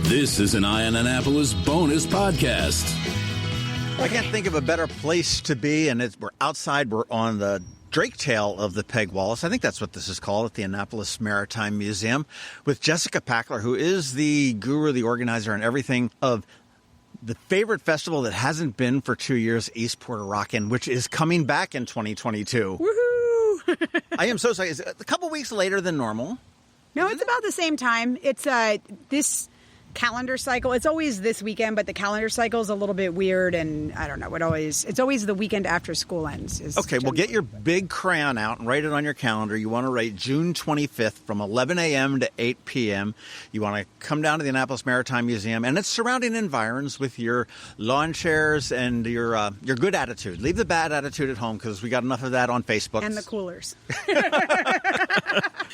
This is an Eye on Annapolis bonus podcast. I can't think of a better place to be, and we're outside. We're on the drake tail of the Peg Wallace. I think that's what this is called at the Annapolis Maritime Museum with Jessica Pachler, who is the guru, the organizer, and everything of the favorite festival that hasn't been for 2 years, Eastport A Rockin, which is coming back in 2022. Woohoo! I am so sorry. It's a couple weeks later than normal. No, it's about the same time. It's this calendar cycle. It's always this weekend, but the calendar cycle is a little bit weird, and I don't know. It's always the weekend after school ends. Okay, well, get your big crayon out and write it on your calendar. You want to write June 25th from 11 a.m. to 8 p.m. You want to come down to the Annapolis Maritime Museum and its surrounding environs with your lawn chairs and your good attitude. Leave the bad attitude at home because we got enough of that on Facebook. And the coolers.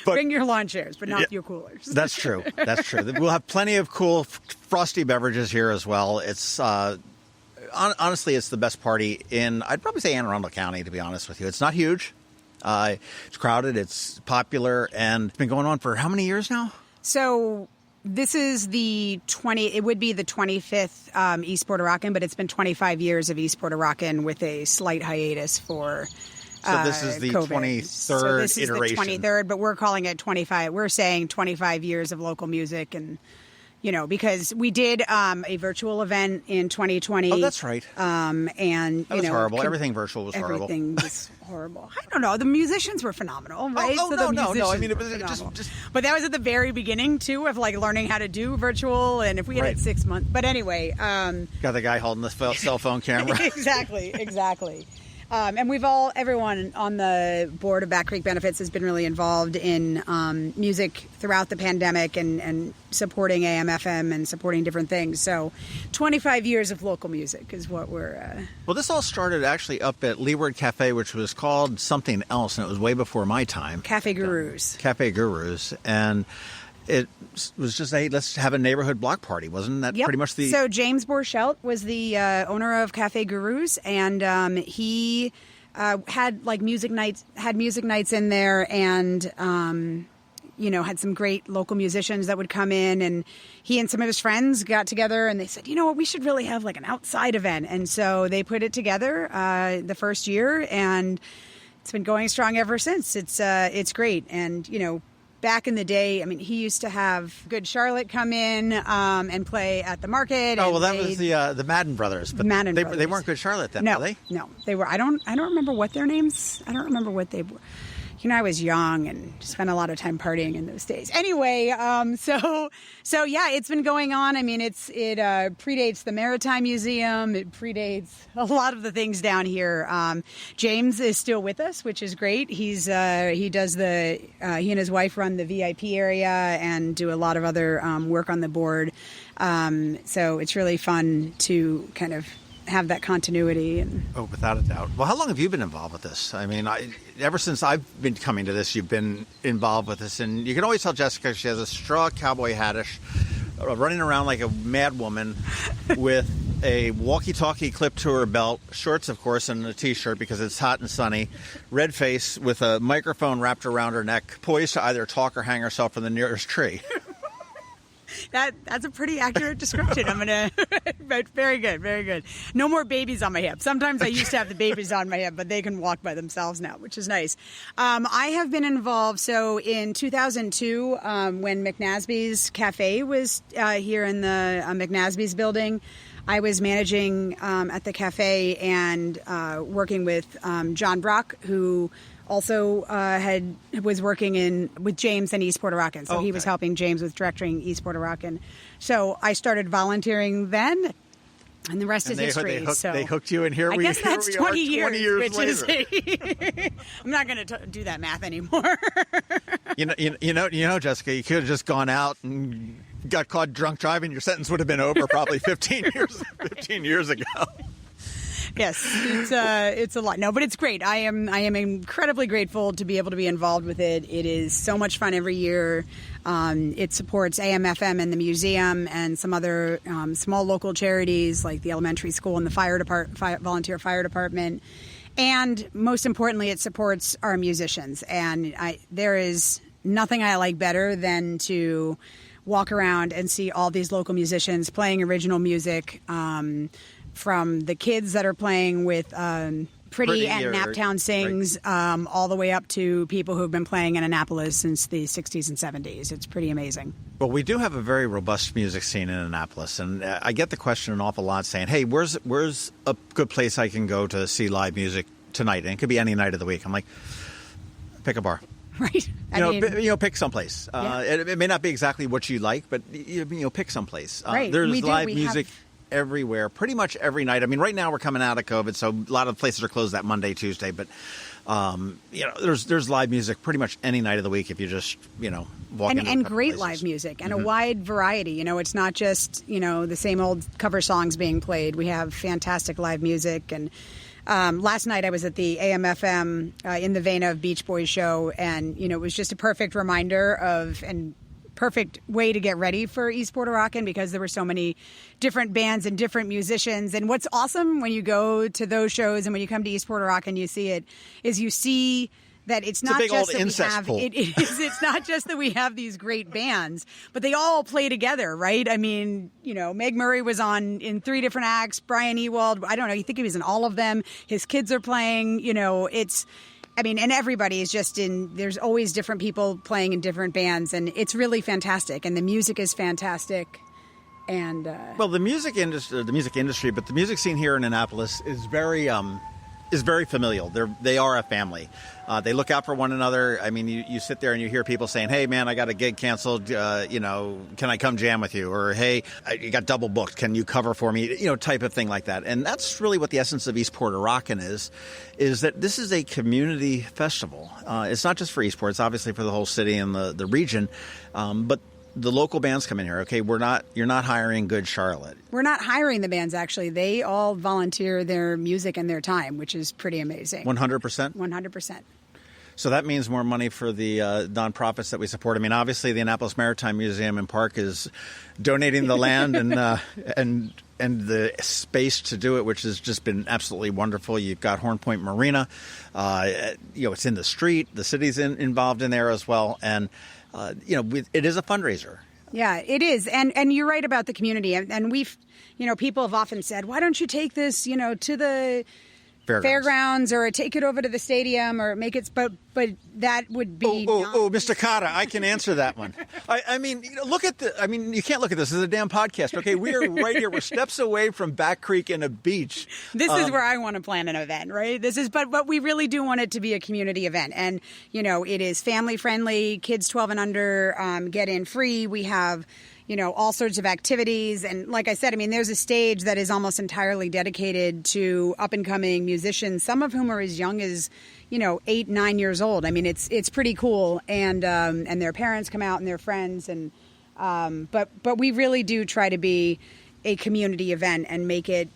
Bring your lawn chairs, but not your coolers. That's true. That's true. We'll have plenty of cool frosty beverages here as well. It's honestly, it's the best party in, I'd probably say, Anne Arundel County, to be honest with you. It's not huge. It's crowded. It's popular. And it's been going on for how many years now? So this is it would be the 25th Eastport A Rockin, but it's been 25 years of Eastport A Rockin with a slight hiatus for So this is the COVID. 23rd so this is iteration. The 23rd, but we're calling it 25. We're saying 25 years of local music, and because we did a virtual event in 2020. Oh, that's right. And that was horrible. Everything virtual was horrible. Everything was horrible. I don't know. The musicians were phenomenal, right? No. I mean, it was just. But that was at the very beginning too of like learning how to do virtual, and if we had 6 months. But anyway, got the guy holding the cell phone camera. Exactly. And everyone on the board of Back Creek Benefits has been really involved in music throughout the pandemic and supporting AM, FM and supporting different things. So 25 years of local music is what we're... Well, this all started actually up at Leeward Cafe, which was called something else, and it was way before my time. Cafe Gurus. And it was just let's have a neighborhood block party. Wasn't that pretty much the... So James Borchelt was the owner of Cafe Gurus, and he had music nights in there, and had some great local musicians that would come in, and he and some of his friends got together and they said, you know what, we should really have like an outside event. And so they put it together the first year, and it's been going strong ever since. It's great. And, back in the day, I mean, he used to have Good Charlotte come in and play at the market. Oh, well, that was the Madden brothers. But brothers. They weren't Good Charlotte then, were they? No, they were. I don't remember what their names. I don't remember what they were. I was young and spent a lot of time partying in those days. Anyway, so yeah, it's been going on. I mean, it predates the Maritime Museum. It predates a lot of the things down here. James is still with us, which is great. He and his wife run the VIP area and do a lot of other work on the board. So it's really fun to kind of have that continuity. Oh, without a doubt. Well, how long have you been involved with this? I mean, ever since I've been coming to this, you've been involved with this. And you can always tell Jessica she has a straw cowboy hattish, running around like a mad woman with a walkie-talkie clipped to her belt, shorts, of course, and a T-shirt because it's hot and sunny, red face with a microphone wrapped around her neck, poised to either talk or hang herself from the nearest tree. That's a pretty accurate description. But very good, very good. No more babies on my hip. Sometimes I used to have the babies on my hip, but they can walk by themselves now, which is nice. I have been involved. So in 2002, when McNasby's Cafe was here in the McNasby's building, I was managing at the cafe and working with John Brock, who also was working with James and Eastport A Rockin. So he was helping James with directing Eastport A Rockin. So I started volunteering then, and the rest is history. They hooked you in here. I guess that's 20 years, 20 years which later. Is I'm not going to do that math anymore. You know, Jessica, you could have just gone out and got caught drunk driving. Your sentence would have been over probably 15 years ago. Yes, it's a lot. No, but it's great. I am incredibly grateful to be able to be involved with it. It is so much fun every year. It supports AM, FM and the museum and some other small local charities like the elementary school and the volunteer fire department. And most importantly, it supports our musicians. And there is nothing I like better than to walk around and see all these local musicians playing original music, from the kids that are playing with Pretty and Naptown Sings, right, all the way up to people who've been playing in Annapolis since the 60s and 70s. It's pretty amazing. Well, we do have a very robust music scene in Annapolis, and I get the question an awful lot saying, hey, where's a good place I can go to see live music tonight? And it could be any night of the week. I'm like, pick a bar. Right. Pick someplace. Yeah. It may not be exactly what you like, but pick someplace. Right. There's live music everywhere, pretty much every night. I mean, right now we're coming out of COVID, so a lot of places are closed that Monday, Tuesday. But there's live music pretty much any night of the week if you just walk in. And great live music and a wide variety. It's not just the same old cover songs being played. We have fantastic live music. And last night I was at the AM/FM in the vein of Beach Boys show, and it was just a perfect reminder of and perfect way to get ready for Eastport A Rockin, because there were so many different bands and different musicians. And what's awesome when you go to those shows and when you come to Eastport A Rockin, you see that it's not just that we have it's not just that we have these great bands, but they all play together, right? I mean, Meg Murray was in 3 different acts. Brian Ewald, I don't know, you think he was in all of them. His kids are playing. And everybody is there's always different people playing in different bands, and it's really fantastic. And the music is fantastic. And the music industry, but the music scene here in Annapolis is very familial. They are a family. They look out for one another. I mean, you sit there and you hear people saying, "Hey, man, I got a gig canceled. Can I come jam with you?" Or, "Hey, you got double booked. Can you cover for me?" Type of thing like that. And that's really what the essence of Eastport A Rockin is that this is a community festival. It's not just for Eastport. It's obviously for the whole city and the region. But the local bands come in here. Okay, you're not hiring Good Charlotte. We're not hiring the bands, actually. They all volunteer their music and their time, which is pretty amazing. 100%? 100%. So that means more money for the nonprofits that we support. I mean, obviously, the Annapolis Maritime Museum and Park is donating the land and the space to do it, which has just been absolutely wonderful. You've got Horn Point Marina. It's in the street. The city's involved in there as well. And, it is a fundraiser. Yeah, it is. And you're right about the community. And we've, people have often said, why don't you take this, to the fairgrounds or take it over to the stadium or make it, but that would be. Mr. Cotta, I can answer that one. I mean, you can't look at this. This is a damn podcast. Okay, we are right here. We're steps away from Back Creek and a beach. This is where I want to plan an event, right? But we really do want it to be a community event. And, it is family friendly. Kids 12 and under get in free. We have all sorts of activities. And like I said, there's a stage that is almost entirely dedicated to up-and-coming musicians, some of whom are as young as, 8, 9 years old. It's pretty cool. And their parents come out and their friends. And but we really do try to be a community event and make it,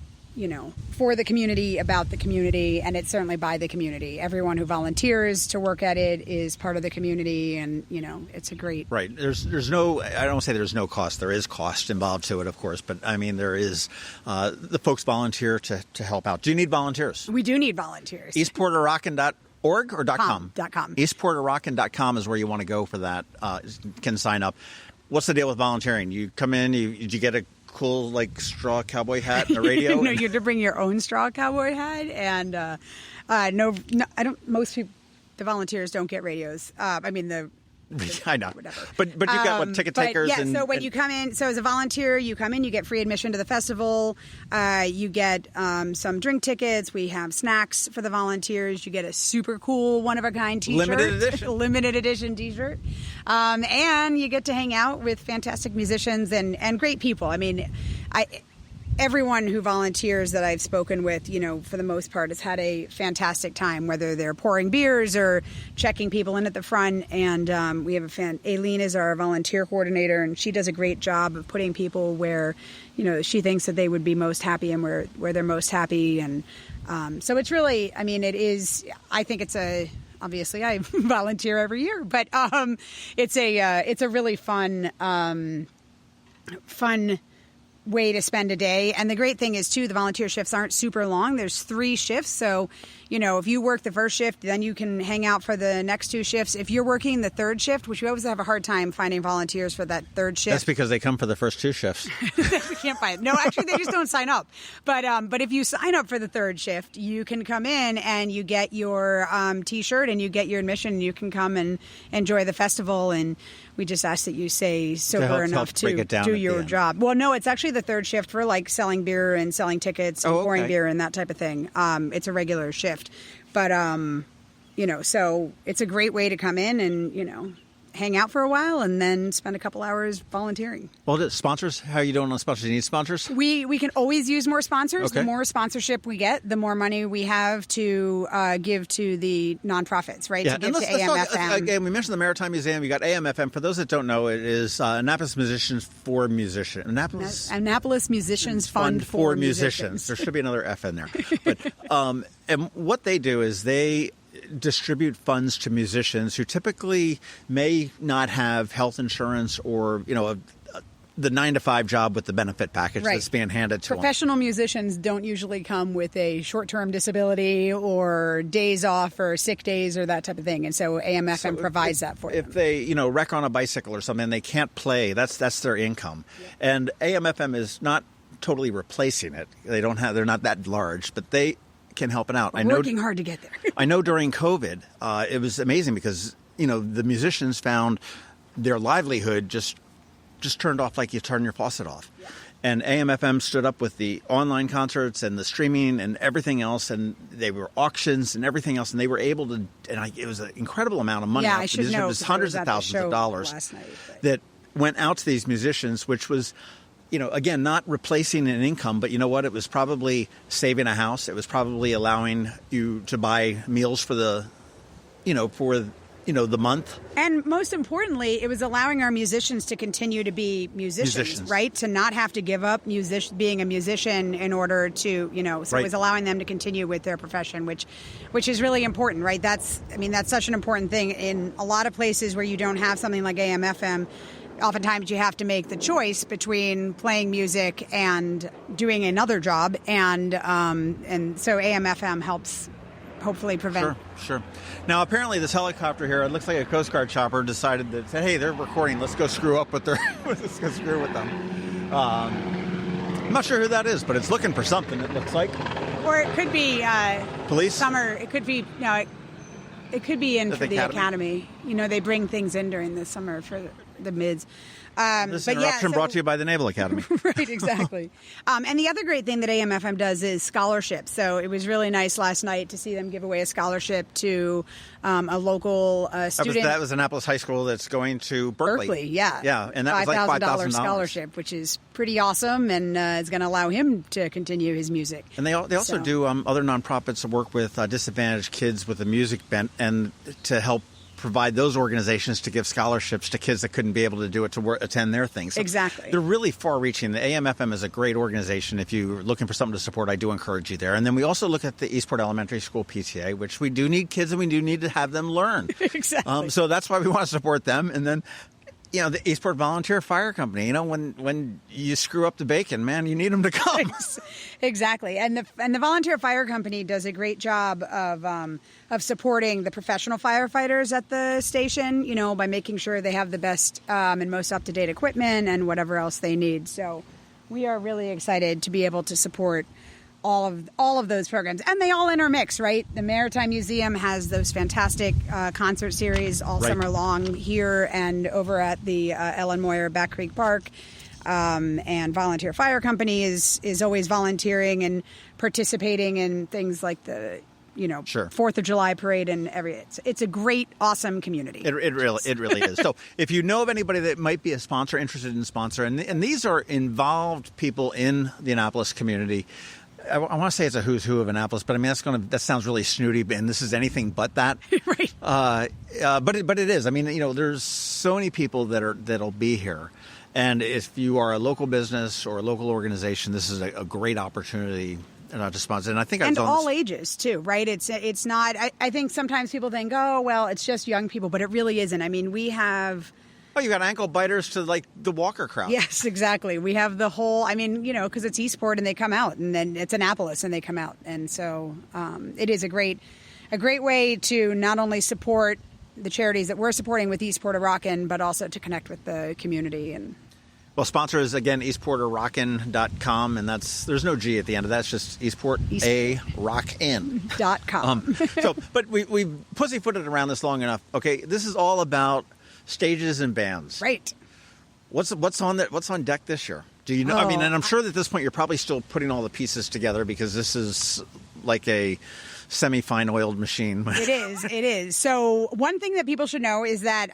for the community, about the community, and it's certainly by the community. Everyone who volunteers to work at it is part of the community, and, it's a great... Right. I don't want to say there's no cost. There is cost involved to it, of course, but, there is... the folks volunteer to help out. Do you need volunteers? We do need volunteers. EastportARockin.org or .com? .com. EastportARockin.com is where you want to go for that. Can sign up. What's the deal with volunteering? You come in, did you get a cool straw cowboy hat and a radio? No, you have to bring your own straw cowboy hat, and no, I don't. Most people, the volunteers, don't get radios. I know, whatever. But you've got ticket takers. Yeah, so when you come in, so as a volunteer, you come in, you get free admission to the festival. You get some drink tickets. We have snacks for the volunteers. You get a super cool one-of-a-kind T-shirt. Limited edition T-shirt. And you get to hang out with fantastic musicians and great people. Everyone who volunteers that I've spoken with, for the most part, has had a fantastic time, whether they're pouring beers or checking people in at the front. And we have Aileen is our volunteer coordinator, and she does a great job of putting people where, she thinks that they would be most happy and where they're most happy. And so it's really, it is, I think it's obviously I volunteer every year, but it's a really fun way to spend a day. And the great thing is, too, the volunteer shifts aren't super long. There's 3 shifts. So, if you work the first shift, then you can hang out for the next 2 shifts. If you're working the third shift, which we always have a hard time finding volunteers for that third shift. That's because they come for the first 2 shifts. We can't find it. No, actually, they just don't sign up. But if you sign up for the third shift, you can come in and you get your T-shirt and you get your admission, and you can come and enjoy the festival. And we just ask that you stay sober enough to do your job. Well, no, it's actually the third shift for like selling beer and selling tickets and pouring beer and that type of thing. It's a regular shift. But, so it's a great way to come in and, hang out for a while and then spend a couple hours volunteering. Well, sponsors, how are you doing on sponsors? Do you need sponsors? We can always use more sponsors. Okay. The more sponsorship we get, the more money we have to give to the nonprofits, right? Yeah. To give to AMFM. Again, we mentioned the Maritime Museum. You got AMFM. For those that don't know, it is Annapolis Musicians for Musicians. Annapolis Musicians Fund for Musicians. There should be another F in there. But and what they do is they distribute funds to musicians who typically may not have health insurance or, the 9-to-5 job with the benefit package that's being handed to them. Professional musicians don't usually come with a short-term disability or days off or sick days or that type of thing. And so AMFM provides that for them. If they, wreck on a bicycle or something and they can't play, that's their income. Yeah. And AMFM is not totally replacing it. They're not that large, but they can help it out. We're working hard to get there. I know during COVID, it was amazing because, the musicians found their livelihood just turned off like you turn your faucet off. Yeah. And AMFM stood up with the online concerts and the streaming and everything else, and they were auctions and everything else, and they were able to, it was an incredible amount of money. Yeah, I should know. It was hundreds of thousands of dollars last night, that went out to these musicians, which was, again, not replacing an income, but you know what? It was probably saving a house. It was probably allowing you to buy meals for the month. And most importantly, it was allowing our musicians to continue to be musicians. Right? To not have to give up being a musician in order to, so it was allowing them to continue with their profession, which is really important, right? That's such an important thing in a lot of places where you don't have something like AM/FM. Oftentimes you have to make the choice between playing music and doing another job, and so AM/FM helps hopefully prevent. Sure. Now, apparently this helicopter here, it looks like a Coast Guard chopper, decided that, hey, they're recording, let's go screw up with them. I'm not sure who that is, but it's looking for something, it looks like. Or it could be police? Summer. It could be, it could be in for the academy. They bring things in during the summer for the mids. This interruption brought to you by the Naval Academy. Right, exactly. And the other great thing that AMFM does is scholarships. So it was really nice last night to see them give away a scholarship to a local student. That was Annapolis High School that's going to Berkeley. Yeah. Yeah, and that was like $5,000 scholarship, which is pretty awesome, and it's going to allow him to continue his music. And they also do other nonprofits that work with disadvantaged kids with a music bent, and to help provide those organizations to give scholarships to kids that couldn't be able to do it to attend their things. So exactly. They're really far-reaching. The AMFM is a great organization. If you're looking for something to support, I do encourage you there. And then we also look at the Eastport Elementary School PTA, which we do need kids and we do need to have them learn. Exactly. So that's why we want to support them. And then, the Eastport Volunteer Fire Company, when you screw up the bacon, man, you need them to come. Exactly. And the Volunteer Fire Company does a great job of supporting the professional firefighters at the station, by making sure they have the best and most up-to-date equipment and whatever else they need. So we are really excited to be able to support all of those programs, and they all intermix, right? The Maritime Museum has those fantastic concert series all summer long here and over at the Ellen Moyer Back Creek Park, and Volunteer Fire Company is always volunteering and participating in things like the 4th of July parade and it's a great, awesome community. It really is. So if you know of anybody that might be a sponsor, interested in sponsor, and these are involved people in the Annapolis community. I want to say it's a who's who of Annapolis, but that sounds really snooty, and this is anything but that. Right. But it is. There's so many people that'll be here, and if you are a local business or a local organization, this is a great opportunity to sponsor. And I think all ages too, right? It's not. I think sometimes people think, oh well, it's just young people, but it really isn't. We have. Oh, you got ankle biters to like the Walker crowd. Yes, exactly. We have the whole, I mean, because it's Eastport and they come out, and then it's Annapolis and they come out. And so it is a great way to not only support the charities that we're supporting with Eastport A Rockin, but also to connect with the community. And well, sponsor is, again, eastportarockin.com, and there's no G at the end of that. It's just Eastport A Rockin. .com. But we've pussyfooted around this long enough. Okay, this is all about stages and bands. Right. What's on deck this year? Do you know? I mean, and I'm sure that at this point you're probably still putting all the pieces together because this is like a semi-fine oiled machine. It is. So one thing that people should know is that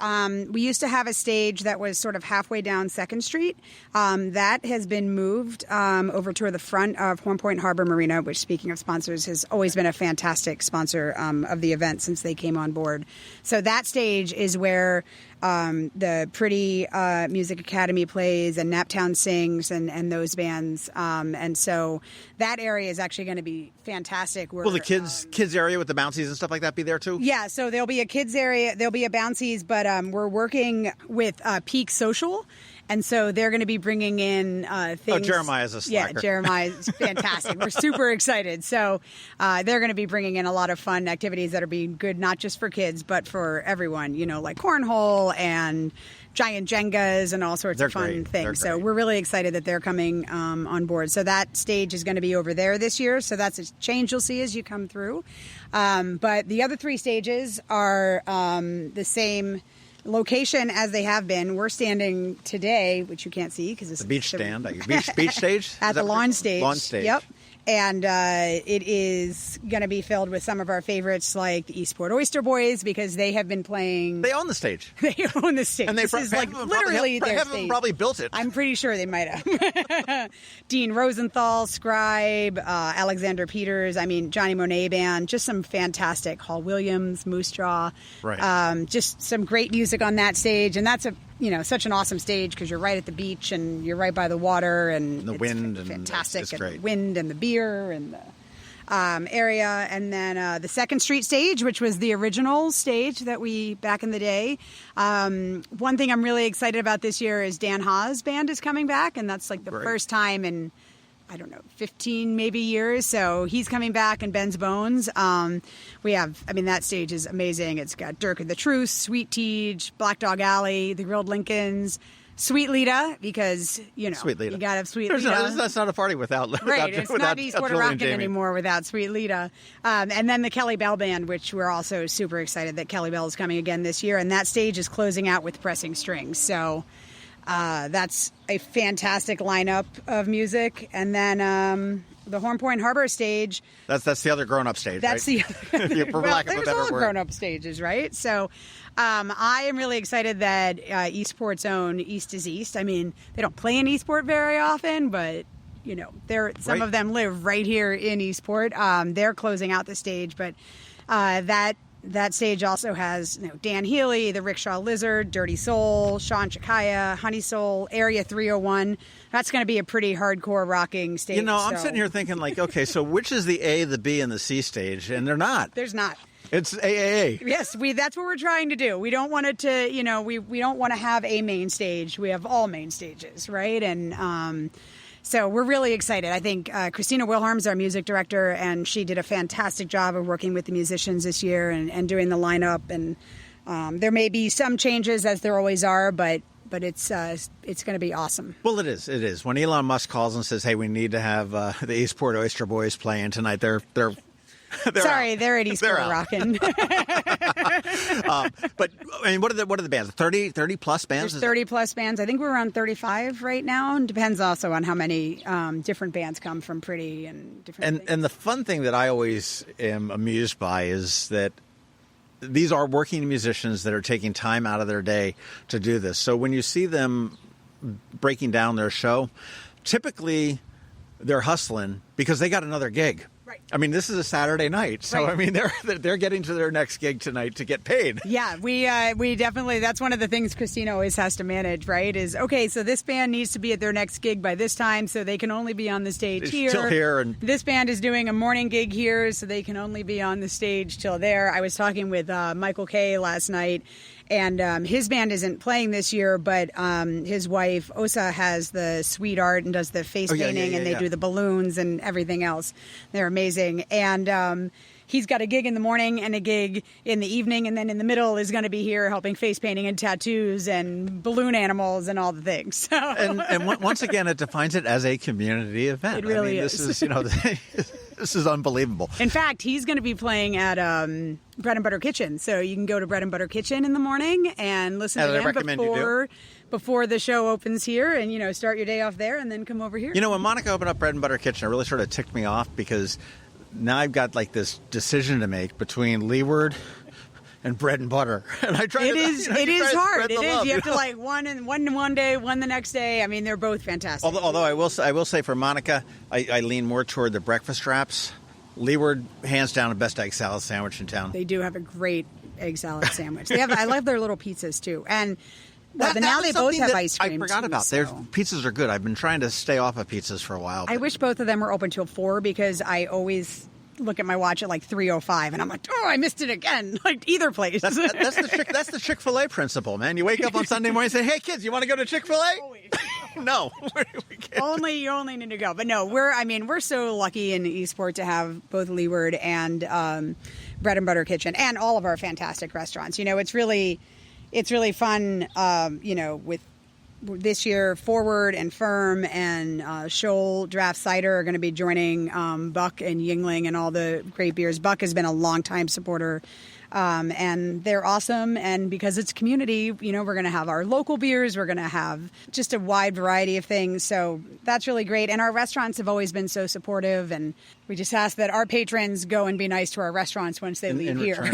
we used to have a stage that was sort of halfway down 2nd Street. That has been moved over to the front of Horn Point Harbor Marina, which, speaking of sponsors, has always been a fantastic sponsor of the event since they came on board. So that stage is where the Pretty Music Academy plays and Naptown Sings and those bands. And so that area is actually going to be fantastic. Will the kids area with the bouncies and stuff like that be there too? Yeah, so there'll be a kids area, there'll be a bouncies, but we're working with Peak Social. And so they're going to be bringing in things. Oh, Jeremiah's a slacker. Yeah, Jeremiah's fantastic. We're super excited. So they're going to be bringing in a lot of fun activities that are being good, not just for kids, but for everyone, like cornhole and giant Jengas and all sorts of fun things. So we're really excited that they're coming on board. So that stage is going to be over there this year. So that's a change you'll see as you come through. But the other 3 stages are the same location as they have been. We're standing today, which you can't see because it's the beach stand, beach stage at the lawn stage. Lawn stage. Yep. And it is going to be filled with some of our favorites like the Eastport Oyster Boys because they have been playing. They own the stage. They own the stage. And this is like literally their stage. Probably built it. I'm pretty sure they might have. Dean Rosenthal, Skribe, Alexander Peters. I mean, Johnny Monet Band. Just some fantastic. Hall Williams, Moose Jaw. Right. Just some great music on that stage, and that's such an awesome stage because you're right at the beach and you're right by the water and the wind fantastic. It's great. And the wind and the beer and the area. And then the 2nd Street stage, which was the original stage that we back in the day. One thing I'm really excited about this year is Dan Haas band is coming back, and that's like the first time in 15 maybe years. So he's coming back, and Ben's Bones. That stage is amazing. It's got Dirk and the Truth, Sweet Teej, Black Dog Alley, the Grilled Lincolns, Sweet Leda, because, Sweet Leda. You got to have Sweet Leda. That's not a party without Right, it's not Eastport A Rockin anymore without Sweet Leda. And then the Kelly Bell Band, which we're also super excited that Kelly Bell is coming again this year. And that stage is closing out with Pressing Strings. So that's a fantastic lineup of music. And then the Horn Point Harbor stage. That's the other grown-up stage, that's right? There's all grown-up stages, right? So I am really excited that Eastport's own East is East. I mean, they don't play in Eastport very often, but, some of them live right here in Eastport. They're closing out the stage, but that stage also has Dan Healy, the Rickshaw Lizard, Dirty Soul, Sean Chakaya, Honey Soul, Area 301. That's going to be a pretty hardcore rocking stage. I'm sitting here thinking okay, so which is the A, the B, and the C stage? And they're not. There's not. It's AAA. Yes, that's what we're trying to do. We don't want it to, we don't want to have a main stage. We have all main stages, right? And so we're really excited. I think Christina Wilharm's our music director, and she did a fantastic job of working with the musicians this year and doing the lineup. And there may be some changes, as there always are, but it's going to be awesome. Well, it is. It is. When Elon Musk calls and says, "Hey, we need to have the Eastport Oyster Boys playing tonight," they're sorry, they're at Eastport A Rockin. But I mean, what are the bands? 30 plus bands? There's 30 plus bands. I think we're around 35 right now. And depends also on how many different bands come from Pretty and different. And the fun thing that I always am amused by is that these are working musicians that are taking time out of their day to do this. So when you see them breaking down their show, typically they're hustling because they got another gig. Right. I mean, this is a Saturday night, so right. I mean, they're getting to their next gig tonight to get paid. Yeah, we definitely. That's one of the things Christina always has to manage. Right? Is okay. So this band needs to be at their next gig by this time, so they can only be on the stage here. Till here, and this band is doing a morning gig here, so they can only be on the stage till there. I was talking with Michael Kay last night, And his band isn't playing this year, but his wife, Osa, has the sweet art and does the face painting, and they do the balloons and everything else. They're amazing. And he's got a gig in the morning and a gig in the evening, and then in the middle is going to be here helping face painting and tattoos and balloon animals and all the things. So. And once again, it defines it as a community event. It really is. This is, this is unbelievable. In fact, he's going to be playing at Bread and Butter Kitchen, so you can go to Bread and Butter Kitchen in the morning and listen to them before the show opens here, and start your day off there, and then come over here. When Monica opened up Bread and Butter Kitchen, it really sort of ticked me off because now I've got like this decision to make between Leeward and bread and butter, and I try. It is hard. It is. You have to like one day, one the next day. I mean, they're both fantastic. Although I will say for Monica, I lean more toward the breakfast wraps. Leeward, hands down, the best egg salad sandwich in town. They do have a great egg salad sandwich. I love their little pizzas too, and. But now they both have ice cream. I forgot about their pizzas are good. I've been trying to stay off of pizzas for a while. I wish both of them were open till 4 because I always look at my watch at like 3:05 and I'm like, oh, I missed it again. Like either place. That's the Chick-fil-A principle, man. You wake up on Sunday morning and say, hey kids, you want to go to Chick-fil-A? No, we can't. You only need to go. But no, we're so lucky in Eastport to have both Leeward and Bread and Butter Kitchen and all of our fantastic restaurants. It's really fun, with this year, Forward and Firm and Shoal Draft Cider are going to be joining Buck and Yingling and all the great beers. Buck has been a longtime supporter, and they're awesome. And because it's community, we're going to have our local beers. We're going to have just a wide variety of things. So that's really great. And our restaurants have always been so supportive, and we just ask that our patrons go and be nice to our restaurants once they leave here.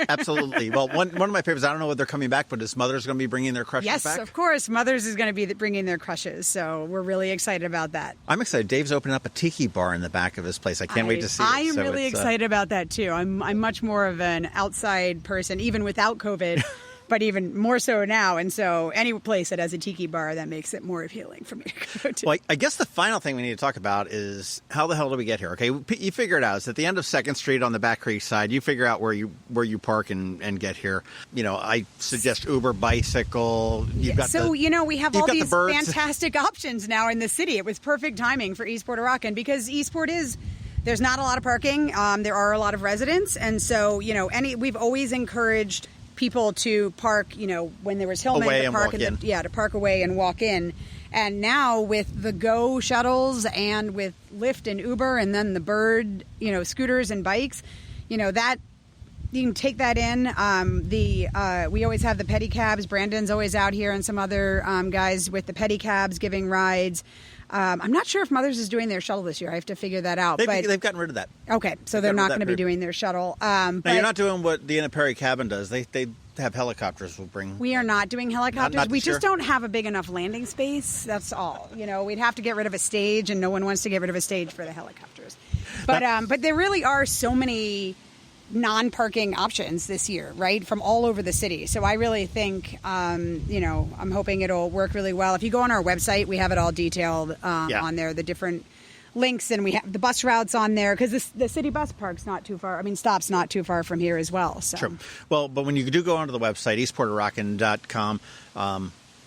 Absolutely. Well, one of my favorites, I don't know whether they're coming back, but is Mother's going to be bringing their crushes back? Yes, of course. Mother's is going to be bringing their crushes, so we're really excited about that. I'm excited. Dave's opening up a tiki bar in the back of his place. I can't wait to see it. I am really excited about that, too. I'm much more of an outside person, even without COVID. But even more so now. And so any place that has a tiki bar, that makes it more appealing for me to go to. Well, I guess the final thing we need to talk about is how the hell do we get here? Okay, you figure it out. It's at the end of 2nd Street on the Back Creek side. You figure out where you park and get here. I suggest Uber, bicycle. We have all these fantastic options now in the city. It was perfect timing for Eastport A Rockin because Eastport there's not a lot of parking. There are a lot of residents. And so, we've always encouraged people to park, when there was Hillman, to park away and walk in. And now with the Go shuttles and with Lyft and Uber and then the Bird, scooters and bikes, that you can take that in. We always have the pedicabs. Brandon's always out here and some other guys with the pedicabs giving rides. I'm not sure if Mother's is doing their shuttle this year. I have to figure that out. They've gotten rid of that. Okay, so they're not going to be doing their shuttle. Now, you're not doing what the Anna Perry Cabin does. They have helicopters. We are not doing helicopters. We just don't have a big enough landing space. That's all. We'd have to get rid of a stage, and no one wants to get rid of a stage for the helicopters. But there really are so many non-parking options this year, right, from all over the city. So I really think, I'm hoping it'll work really well. If you go on our website, we have it all detailed on there, the different links, and we have the bus routes on there because the city bus park's not too far. Stop's not too far from here as well. So. True. Well, but when you do go onto the website, eastportarockin.com,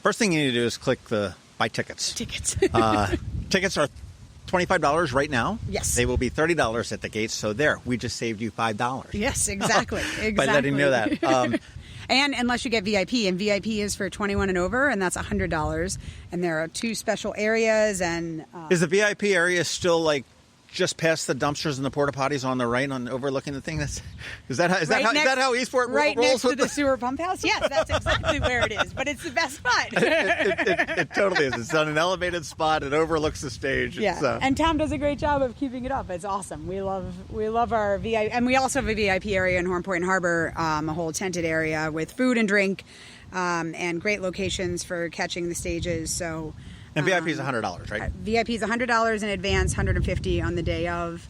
first thing you need to do is click the buy tickets. Tickets are $25 right now. Yes. They will be $30 at the gates. So we just saved you $5. Yes, exactly. By letting you know that. And unless you get VIP, and VIP is for 21 and over, and that's $100. And there are 2 special areas. And is the VIP area still like just past the dumpsters and the porta potties on the right, on overlooking the thing? Is that how Eastport right rolls next to the sewer pump house? Yes, that's exactly where it is. But it's the best spot. It totally is. It's on an elevated spot. It overlooks the stage. Yeah, and Tom does a great job of keeping it up. It's awesome. We love our VIP, and we also have a VIP area in Horn Point Harbor, a whole tented area with food and drink, and great locations for catching the stages. So. And VIP is $100, right? VIP is $100 in advance, $150 on the day of.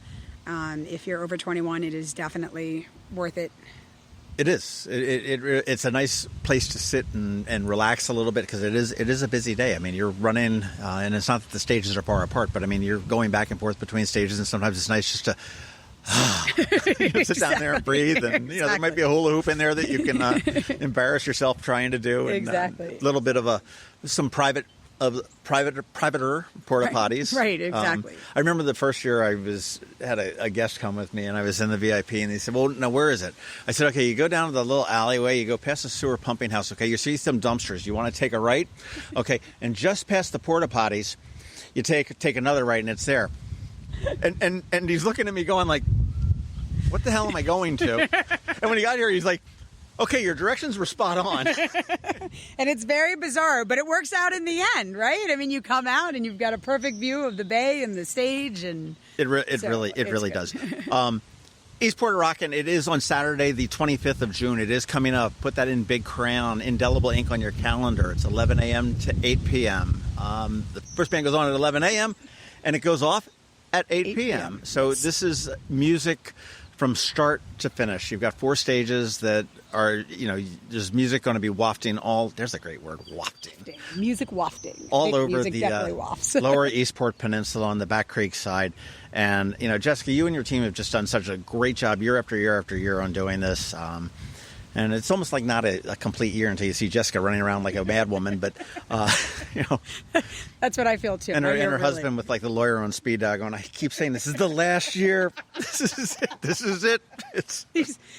If you're over 21, it is definitely worth it. It is. It's a nice place to sit and relax a little bit because it is a busy day. You're running, and it's not that the stages are far apart, but you're going back and forth between stages, and sometimes it's nice just to Sit down there and breathe, and there might be a hula hoop in there that you can embarrass yourself trying to do. And, exactly. A little bit of some privater porta potties. Right, exactly. I remember the first year I had a guest come with me, and I was in the VIP, and they said, "Well, now where is it?" I said, "Okay, you go down to the little alleyway, you go past the sewer pumping house. Okay, you see some dumpsters. You want to take a right, okay, and just past the porta potties, you take another right, and it's there." And he's looking at me going like, "What the hell am I going to?" And when he got here, he's like, "Okay, your directions were spot on." And it's very bizarre, but it works out in the end, right? I mean, you come out and you've got a perfect view of the bay and the stage, and it really does. Eastport A Rockin, it is on Saturday, the 25th of June. It is coming up. Put that in big crayon, indelible ink on your calendar. It's 11 a.m. to 8 p.m. The first band goes on at 11 a.m. and it goes off at 8 p.m. So this is music from start to finish. You've got 4 stages that are, there's music going to be wafting there's a great word, wafting. Music wafting. All over music the definitely wafts. Lower Eastport Peninsula on the Back Creek side. And, Jessica, you and your team have just done such a great job year after year after year on doing this. And it's almost like not a complete year until you see Jessica running around like a mad woman. But, That's what I feel, too. And her husband with, like, the lawyer on speed dial going, "I keep saying this is the last year. This is it.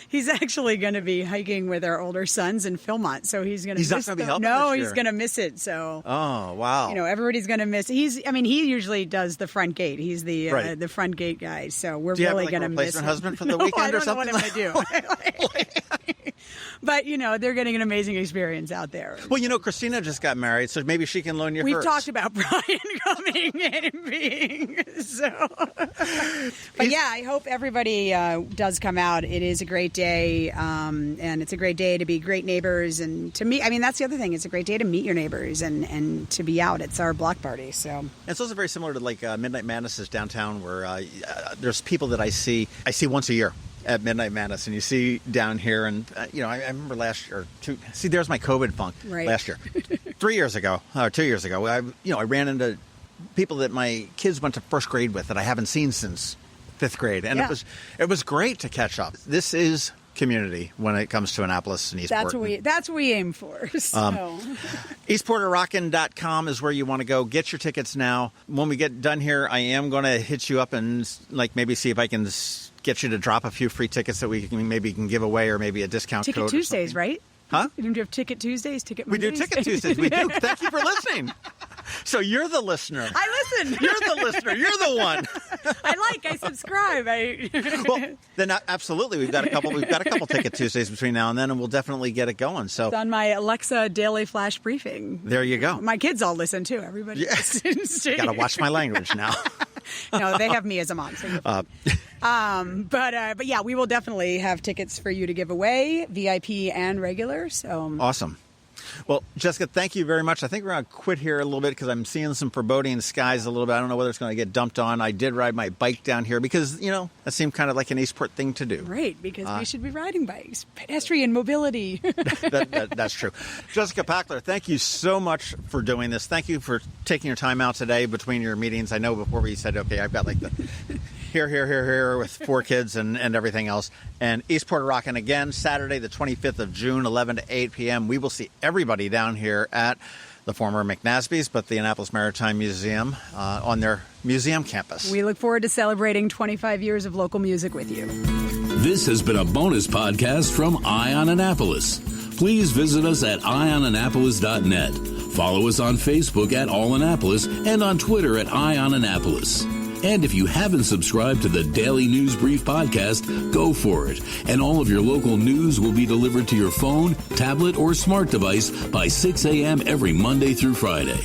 He's actually going to be hiking with our older sons in Philmont. So he's going to miss not going to be helping No, this year. he's going to miss it. So. Oh, wow. Everybody's going to miss it. He usually does the front gate. He's the front gate guy. So we're really going to miss him. Do you have, a replacement husband for the weekend or something? I don't know what I'm going to do. But, they're getting an amazing experience out there. Well, Christina just got married, so maybe she can loan you hers. We've talked about Brian coming and being so. But yeah, I hope everybody does come out. It is a great day, and it's a great day to be great neighbors. And to me, that's the other thing. It's a great day to meet your neighbors and to be out. It's our block party. So it's also very similar to like Midnight Madness downtown, where there's people that I see once a year at Midnight Madness, and you see down here, and I remember last year, there's my COVID funk last year, 3 years ago, or 2 years ago, I ran into people that my kids went to first grade with that I haven't seen since 5th grade, and it was great to catch up. This is community when it comes to Annapolis and Eastport. That's what we aim for. So. EastportARockin.com is where you want to go. Get your tickets now. When we get done here, I am going to hit you up and maybe see if I can get you to drop a few free tickets that we can give away, or maybe a discount code. Ticket Tuesdays, right? Huh? Do you have Ticket Tuesdays, Ticket We Mondays? do Ticket Tuesdays. We do. Thank you for listening. So you're the listener. I listen. You're the listener. You're the one. I subscribe. Well, then absolutely, we've got a couple Ticket Tuesdays between now and then, and we'll definitely get it going. So it's on my Alexa daily flash briefing. There you go. My kids all listen too. Everybody listens to. Got to watch my language now. No, they have me as a mom. So but yeah, we will definitely have tickets for you to give away, VIP and regular. So awesome. Well, Jessica, thank you very much. I think we're going to quit here a little bit because I'm seeing some foreboding skies a little bit. I don't know whether it's going to get dumped on. I did ride my bike down here because, that seemed kind of like an Eastport thing to do. Right, because we should be riding bikes. Pedestrian mobility. That's true. Jessica Pachler, thank you so much for doing this. Thank you for taking your time out today between your meetings. I know before we said, okay, I've got like the here with 4 kids and everything else. And Eastport A Rockin again, Saturday, the 25th of June, 11 to 8 p.m. We will see everybody down here at the former McNasby's, but the Annapolis Maritime Museum on their museum campus. We look forward to celebrating 25 years of local music with you. This has been a bonus podcast from Eye on Annapolis. Please visit us at eyeonannapolis.net. Follow us on Facebook at All Annapolis and on Twitter at Eye on Annapolis. And if you haven't subscribed to the Daily News Brief podcast, go for it. And all of your local news will be delivered to your phone, tablet, or smart device by 6 a.m. every Monday through Friday.